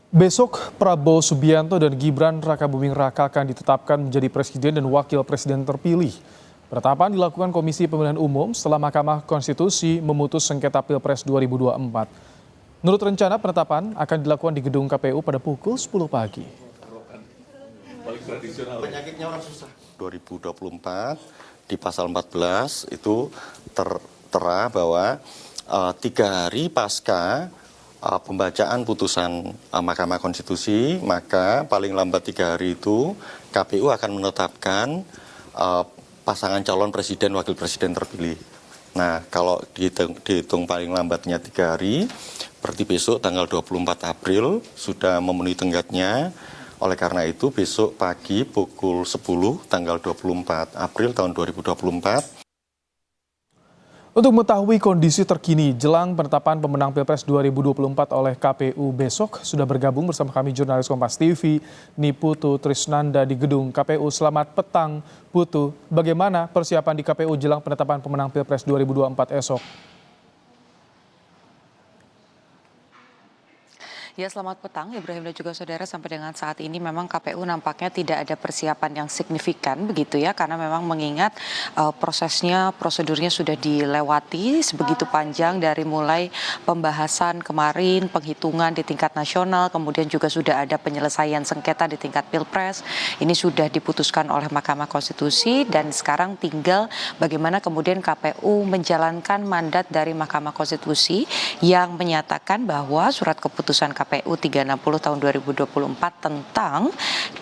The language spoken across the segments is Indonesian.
Besok Prabowo Subianto dan Gibran Rakabuming Raka akan ditetapkan menjadi presiden dan wakil presiden terpilih. Penetapan dilakukan Komisi Pemilihan Umum setelah Mahkamah Konstitusi memutus sengketa Pilpres 2024. Menurut rencana penetapan akan dilakukan di gedung KPU pada pukul 10 pagi. Penyakitnya orang susah. 2024 di pasal 14 itu tertera bahwa 3 hari pasca pembacaan putusan Mahkamah Konstitusi, maka paling lambat 3 hari itu KPU akan menetapkan pasangan calon presiden wakil presiden terpilih. Nah, kalau dihitung paling lambatnya 3 hari, berarti besok tanggal 24 April sudah memenuhi tenggatnya. Oleh karena itu besok pagi pukul 10 tanggal 24 April tahun 2024. Untuk mengetahui kondisi terkini jelang penetapan pemenang Pilpres 2024 oleh KPU besok, sudah bergabung bersama kami jurnalis Kompas TV, Niputu Trisnanda di gedung KPU. Selamat petang, Putu. Bagaimana persiapan di KPU jelang penetapan pemenang Pilpres 2024 esok? Ya, selamat petang Ibrahim dan juga saudara. Sampai dengan saat ini memang KPU nampaknya tidak ada persiapan yang signifikan begitu ya, karena memang mengingat prosedurnya sudah dilewati sebegitu panjang dari mulai pembahasan kemarin, penghitungan di tingkat nasional, kemudian juga sudah ada penyelesaian sengketa di tingkat Pilpres. Ini sudah diputuskan oleh Mahkamah Konstitusi dan sekarang tinggal bagaimana kemudian KPU menjalankan mandat dari Mahkamah Konstitusi yang menyatakan bahwa surat keputusan KPU 360 tahun 2024 tentang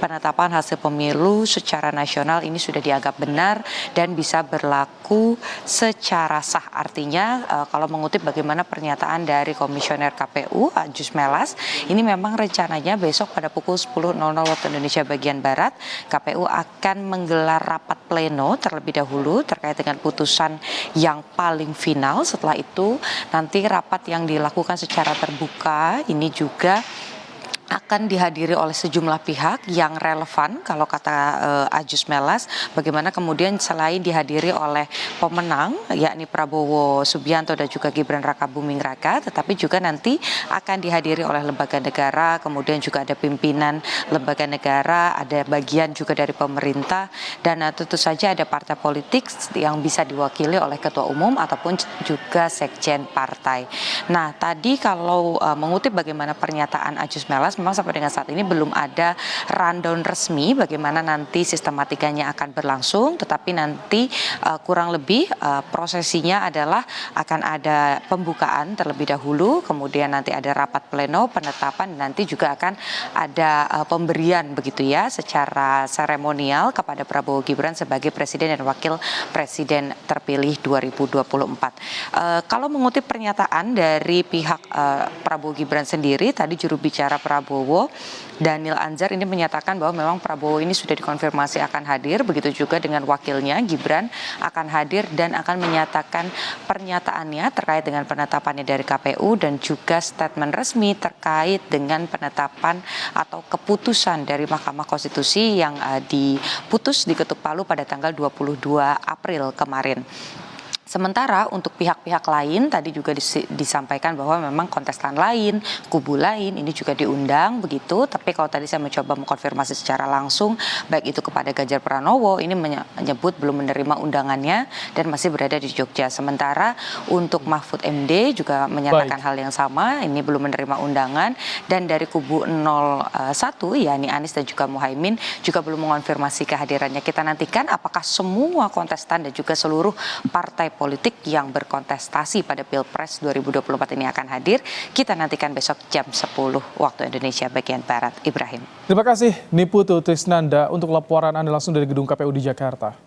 penetapan hasil pemilu secara nasional ini sudah dianggap benar dan bisa berlaku secara sah. Artinya kalau mengutip bagaimana pernyataan dari Komisioner KPU Adjus Melas, ini memang rencananya besok pada pukul 10.00 waktu Indonesia bagian Barat KPU akan menggelar rapat pleno terlebih dahulu terkait dengan putusan yang paling final. Setelah itu nanti rapat yang dilakukan secara terbuka ini juga akan dihadiri oleh sejumlah pihak yang relevan kalau kata Adjus Melas, bagaimana kemudian selain dihadiri oleh pemenang yakni Prabowo Subianto dan juga Gibran Rakabuming Raka, tetapi juga nanti akan dihadiri oleh lembaga negara, kemudian juga ada pimpinan lembaga negara, ada bagian juga dari pemerintah, dan tentu saja ada partai politik yang bisa diwakili oleh ketua umum ataupun juga sekjen partai. Nah, tadi kalau mengutip bagaimana pernyataan Adjus Melas, memang sampai dengan saat ini belum ada rundown resmi bagaimana nanti sistematikanya akan berlangsung, tetapi nanti kurang lebih prosesinya adalah akan ada pembukaan terlebih dahulu, kemudian nanti ada rapat pleno, penetapan, dan nanti juga akan ada pemberian begitu ya secara seremonial kepada Prabowo Gibran sebagai presiden dan wakil presiden terpilih 2024. Kalau mengutip pernyataan dari pihak Prabowo Gibran sendiri, tadi juru bicara Prabowo Daniel Anzar ini menyatakan bahwa memang Prabowo ini sudah dikonfirmasi akan hadir, begitu juga dengan wakilnya Gibran akan hadir dan akan menyatakan pernyataannya terkait dengan penetapannya dari KPU dan juga statement resmi terkait dengan penetapan atau keputusan dari Mahkamah Konstitusi yang diputus di Ketuk Palu pada tanggal 22 April kemarin. Sementara untuk pihak-pihak lain tadi juga disampaikan bahwa memang kontestan lain, kubu lain ini juga diundang begitu. Tapi kalau tadi saya mencoba mengkonfirmasi secara langsung baik itu kepada Ganjar Pranowo, ini menyebut belum menerima undangannya dan masih berada di Jogja. Sementara untuk Mahfud MD juga menyatakan hal yang sama, ini belum menerima undangan, dan dari kubu 01 yakni Anies dan juga Muhaimin juga belum mengonfirmasi kehadirannya. Kita nantikan apakah semua kontestan dan juga seluruh partai politik yang berkontestasi pada Pilpres 2024 ini akan hadir. Kita nantikan besok jam 10 waktu Indonesia bagian Barat. Ibrahim. Terima kasih Niputu Trisnanda untuk laporan Anda langsung dari gedung KPU di Jakarta.